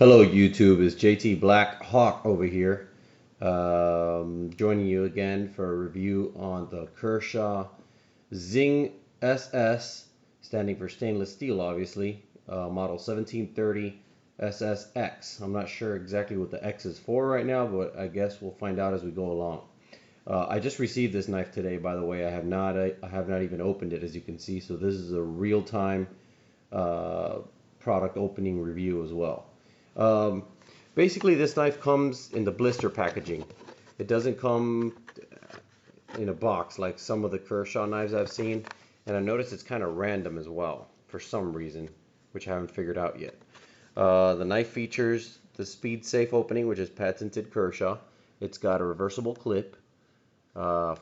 Hello YouTube, it's JT Black Hawk over here, joining you again for a review on the Kershaw Zing SS, standing for stainless steel obviously, model 1730 SSX. I'm not sure exactly what the X is for right now, but I guess we'll find out as we go along. I just received this knife today, by the way. I have not even opened it, as you can see, so this is a real-time product opening review as well. Um, Basically, this knife comes in the blister packaging. It doesn't come in a box like some of the Kershaw knives I've seen, and I noticed it's kind of random as well for some reason, which I haven't figured out yet. The knife features the speed safe opening, which is patented Kershaw. It's got a reversible clip,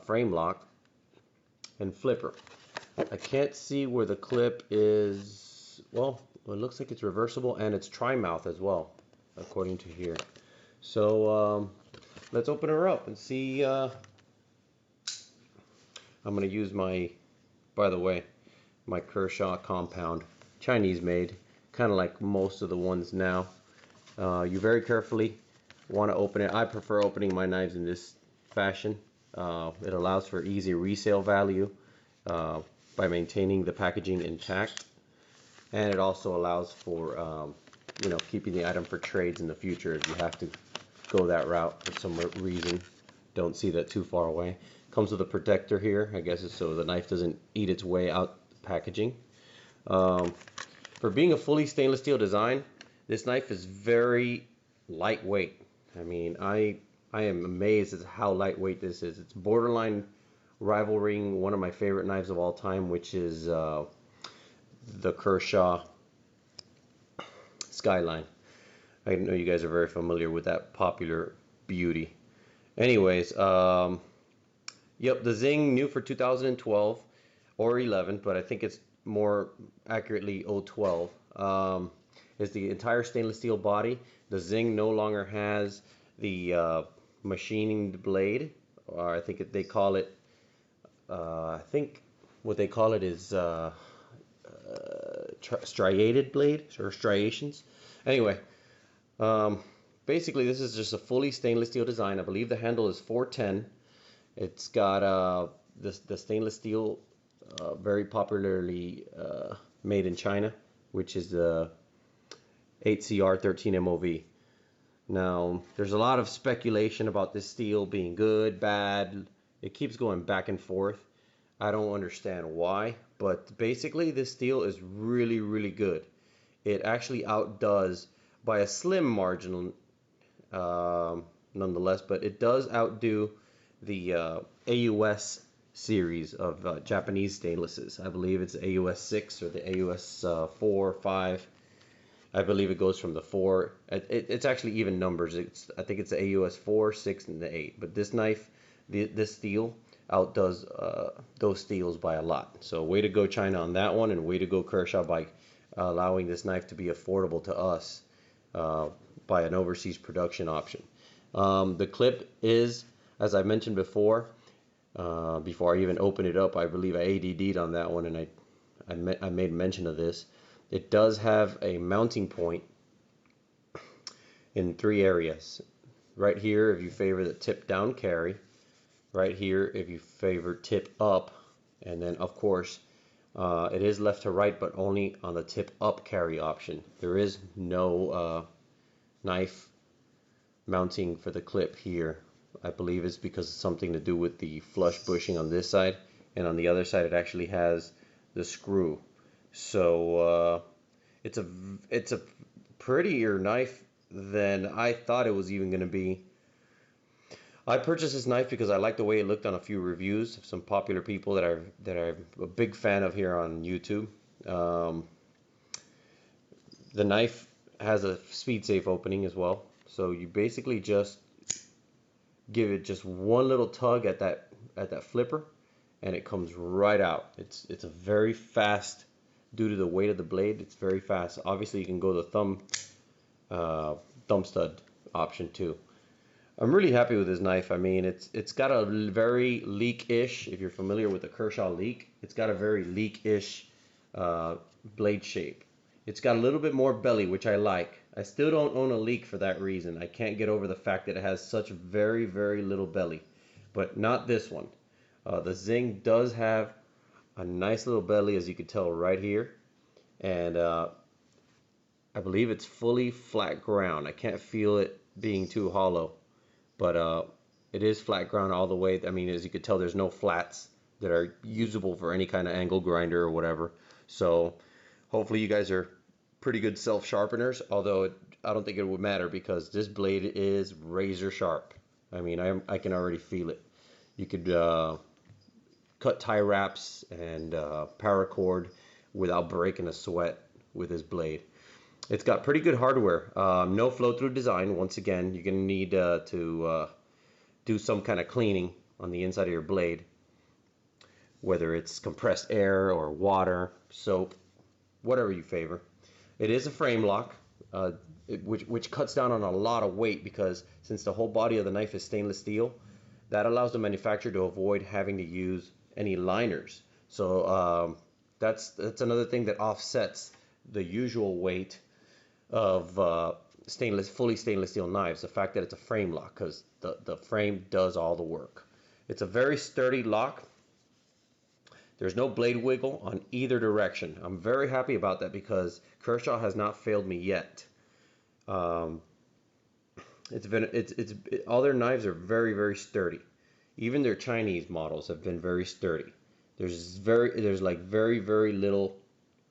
frame lock, and flipper. I can't see where the clip is. Well, it looks like it's reversible, and it's tri-mouth as well, according to here. So let's open her up and see. I'm going to use by the way, my Kershaw compound, Chinese made, kind of like most of the ones now. You very carefully want to open it. I prefer opening my knives in this fashion. It allows for easy resale value by maintaining the packaging intact, and it also allows for keeping the item for trades in the future if you have to go that route for some reason. Don't see that too far away. Comes with a protector here, I guess it's so the knife doesn't eat its way out the packaging. For being a fully stainless steel design, this knife is very lightweight. I mean, I am amazed at how lightweight this is. It's borderline rivaling one of my favorite knives of all time, which is the Kershaw Skyline. I know you guys are very familiar with that popular beauty. Anyways, yep, the Zing new for 2012 or 11, but I think it's more accurately 012. Is the entire stainless steel body. The Zing no longer has the machining blade, or I think they call it. I think what they call it is striated blade or striations. Anyway, basically this is just a fully stainless steel design. I believe the handle is 410. It's got the stainless steel very popularly made in China, which is the 8CR 13 MOV. Now, there's a lot of speculation about this steel being good, bad. It keeps going back and forth. I don't understand why, but basically this steel is really, really good. It actually outdoes by a slim margin, nonetheless, but it does outdo the AUS series of Japanese stainlesses. I believe it's AUS 6 or the AUS 4, 5. I believe it goes from the 4. It's actually even numbers. I think it's the AUS 4, 6, and the 8. But this knife, this steel, outdoes those steels by a lot. So way to go China on that one, and way to go Kershaw by allowing this knife to be affordable to us by an overseas production option. The clip is, as I mentioned before I even open it up, I believe I ADD'd on that one, and I made mention of this. It does have a mounting point in 3 areas. Right here if you favor the tip down carry, right here if you favor tip up, and then of course it is left to right, but only on the tip up carry option. There is no knife mounting for the clip here. I believe it's because of something to do with the flush bushing on this side, and on the other side it actually has the screw. So it's a prettier knife than I thought it was even going to be. I purchased this knife because I like the way it looked on a few reviews of some popular people that I'm a big fan of here on YouTube. The knife has a speed safe opening as well, so you basically just give it just one little tug at that flipper, and it comes right out. It's a very fast, due to the weight of the blade. It's very fast. Obviously, you can go the thumb stud option too. I'm really happy with this knife. I mean, it's got a very leak-ish. If you're familiar with the Kershaw leak, it's got a very leak-ish blade shape. It's got a little bit more belly, which I like. I still don't own a leek for that reason. I can't get over the fact that it has such very, very little belly, but not this one. The Zing does have a nice little belly, as you can tell right here, and I believe it's fully flat ground. I can't feel it being too hollow, but it is flat ground all the way. I mean, as you can tell, there's no flats that are usable for any kind of angle grinder or whatever. So hopefully you guys are pretty good self sharpeners, although I don't think it would matter because this blade is razor sharp. I mean, I can already feel it. You could cut tie wraps and paracord without breaking a sweat with this blade. It's got pretty good hardware. No flow-through design. Once again, you're going to need to do some kind of cleaning on the inside of your blade, whether it's compressed air or water, soap, whatever you favor. It is a frame lock, which cuts down on a lot of weight because since the whole body of the knife is stainless steel, that allows the manufacturer to avoid having to use any liners. So that's another thing that offsets the usual weight of fully stainless steel knives, the fact that it's a frame lock, because the frame does all the work. It's a very sturdy lock. There's no blade wiggle on either direction. I'm very happy about that because Kershaw has not failed me yet. All their knives are very, very sturdy. Even their Chinese models have been very sturdy. There's like very, very little,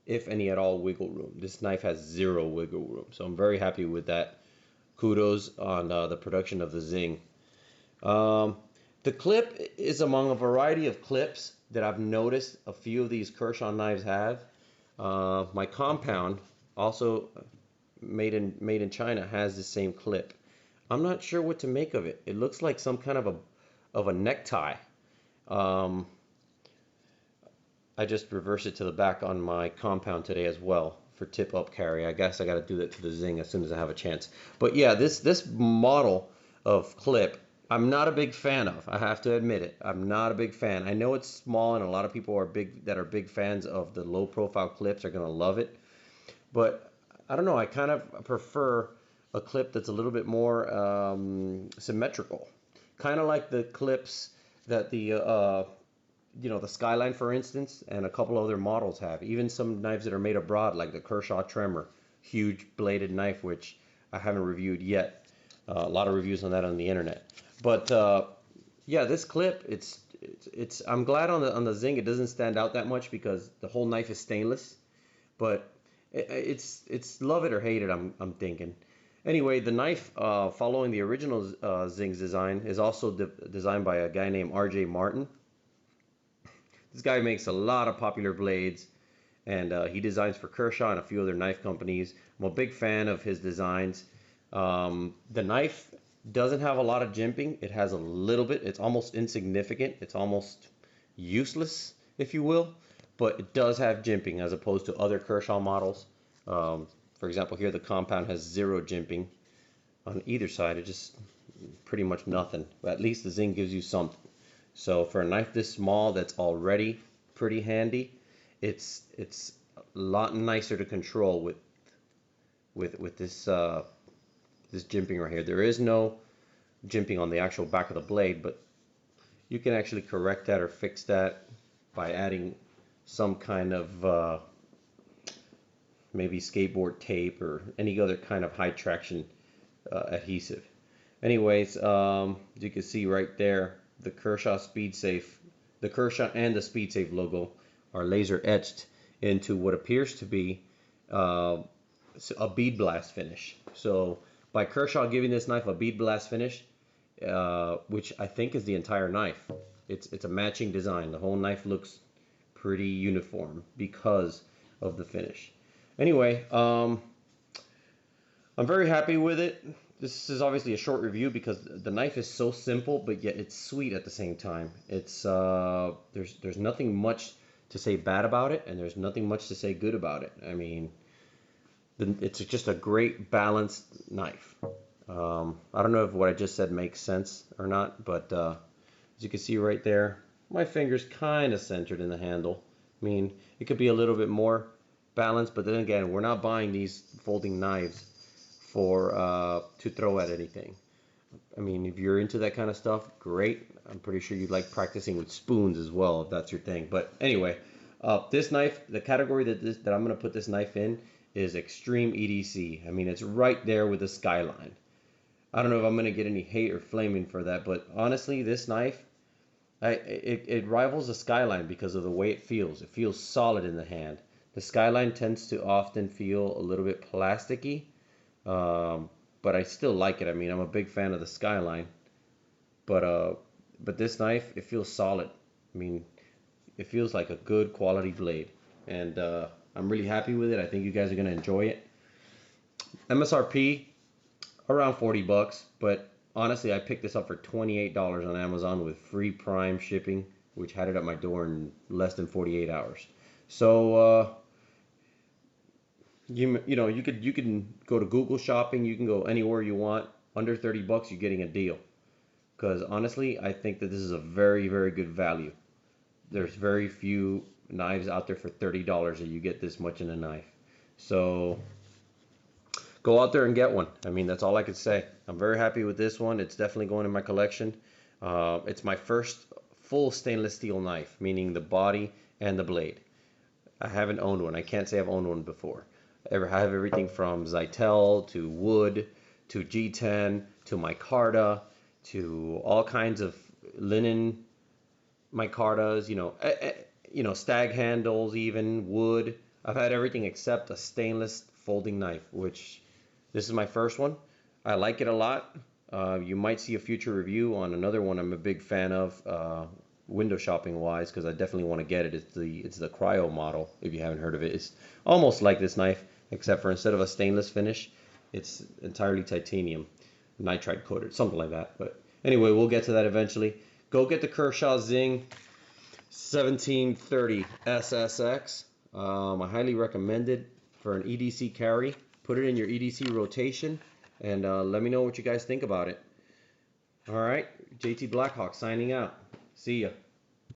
if any at all, wiggle room. This knife has zero wiggle room, so I'm very happy with that. Kudos on the production of the Zing. The clip is among a variety of clips that I've noticed a few of these Kershaw knives have. My compound, also made in China, has the same clip. I'm not sure what to make of it. It looks like some kind of a necktie. I just reversed it to the back on my compound today as well for tip up carry. I guess I got to do that to the Zing as soon as I have a chance. But yeah, this model of clip, I'm not a big fan of. I have to admit it. I'm not a big fan. I know it's small, and a lot of people are big fans of the low profile clips are gonna love it. But I don't know. I kind of prefer a clip that's a little bit more symmetrical, kind of like the clips that the Skyline, for instance, and a couple other models have. Even some knives that are made abroad, like the Kershaw Tremor, huge bladed knife, which I haven't reviewed yet. A lot of reviews on that on the internet. But yeah, this clip, it's. I'm glad on the Zing it doesn't stand out that much because the whole knife is stainless. But it's love it or hate it. I'm thinking. Anyway, the knife, following the original Zing's design, is also designed by a guy named R.J. Martin. This guy makes a lot of popular blades, and he designs for Kershaw and a few other knife companies. I'm a big fan of his designs. The knife doesn't have a lot of jimping. It has a little bit. It's almost insignificant. It's almost useless, if you will. But it does have jimping as opposed to other Kershaw models. For example, here the compound has zero jimping. On either side, it just pretty much nothing. But at least the Zing gives you something. So for a knife this small that's already pretty handy, it's a lot nicer to control with this this jimping right here. There is no jimping on the actual back of the blade, but you can actually correct that or fix that by adding some kind of maybe skateboard tape or any other kind of high traction adhesive. Anyways, as you can see right there, the Kershaw the Kershaw and the SpeedSafe logo are laser etched into what appears to be a bead blast finish. So by Kershaw giving this knife a bead blast finish, which I think is the entire knife, it's a matching design. The whole knife looks pretty uniform because of the finish. Anyway, I'm very happy with it. This is obviously a short review because the knife is so simple, but yet it's sweet at the same time. It's there's nothing much to say bad about it, and there's nothing much to say good about it. I mean, it's just a great balanced knife. I don't know if what I just said makes sense or not, but as you can see right there, my finger's kind of centered in the handle. I mean, it could be a little bit more balanced, but then again, we're not buying these folding knives for to throw at anything. I mean, if you're into that kind of stuff, great. I'm pretty sure you like practicing with spoons as well, if that's your thing. But anyway, this knife, the category that I'm going to put this knife in is extreme EDC. I mean, it's right there with the Skyline. I don't know if I'm going to get any hate or flaming for that, but honestly, this knife, it rivals the Skyline because of the way it feels. It feels solid in the hand. The Skyline tends to often feel a little bit plasticky, but I still like it. I mean, I'm a big fan of the Skyline, but this knife, it feels solid. I mean, it feels like a good quality blade, and I'm really happy with it. I think you guys are gonna enjoy it. MSRP around 40 bucks, but honestly, I picked this up for $28 on Amazon with free Prime shipping, which had it at my door in less than 48 hours. So you know, you can go to Google shopping, you can go anywhere you want. Under 30 bucks, you're getting a deal. Because honestly, I think that this is a very, very good value. There's very few knives out there for $30 that you get this much in a knife. So go out there and get one. I mean, that's all I could say. I'm very happy with this one. It's definitely going in my collection. It's my first full stainless steel knife, meaning the body and the blade. I haven't owned one. I can't say I've owned one before. I have everything from Zytel to wood to G10 to micarta to all kinds of linen micartas, you know, stag handles, even wood. I've had everything except a stainless folding knife, which this is my first one. I like it a lot. You might see a future review on another one I'm a big fan of, window shopping wise, because I definitely want to get it. It's the cryo model. If you haven't heard of it, it's almost like this knife, except for instead of a stainless finish, it's entirely titanium, nitride coated, something like that. But anyway, we'll get to that eventually. Go get the Kershaw Zing 1730 SSX. I highly recommend it for an EDC carry. Put it in your EDC rotation, and let me know what you guys think about it. All right, JT Blackhawk signing out. See ya.